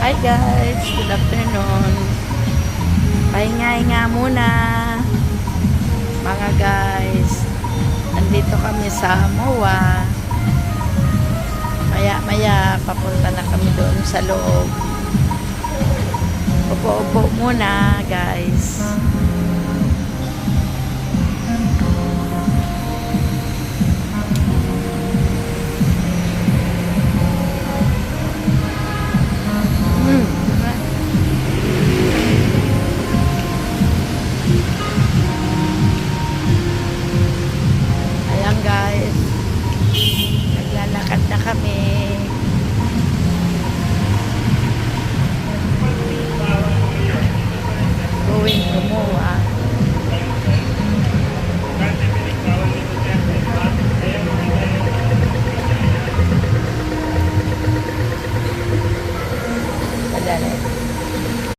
Hi guys, good afternoon. Pahinga-hinga muna mga guys. Nandito kami sa MOA. Maya-maya papunta na kami doon sa loob. Upo-upo muna guys. Ayan guys, naglalakad na kami. Going to MOA. Madali.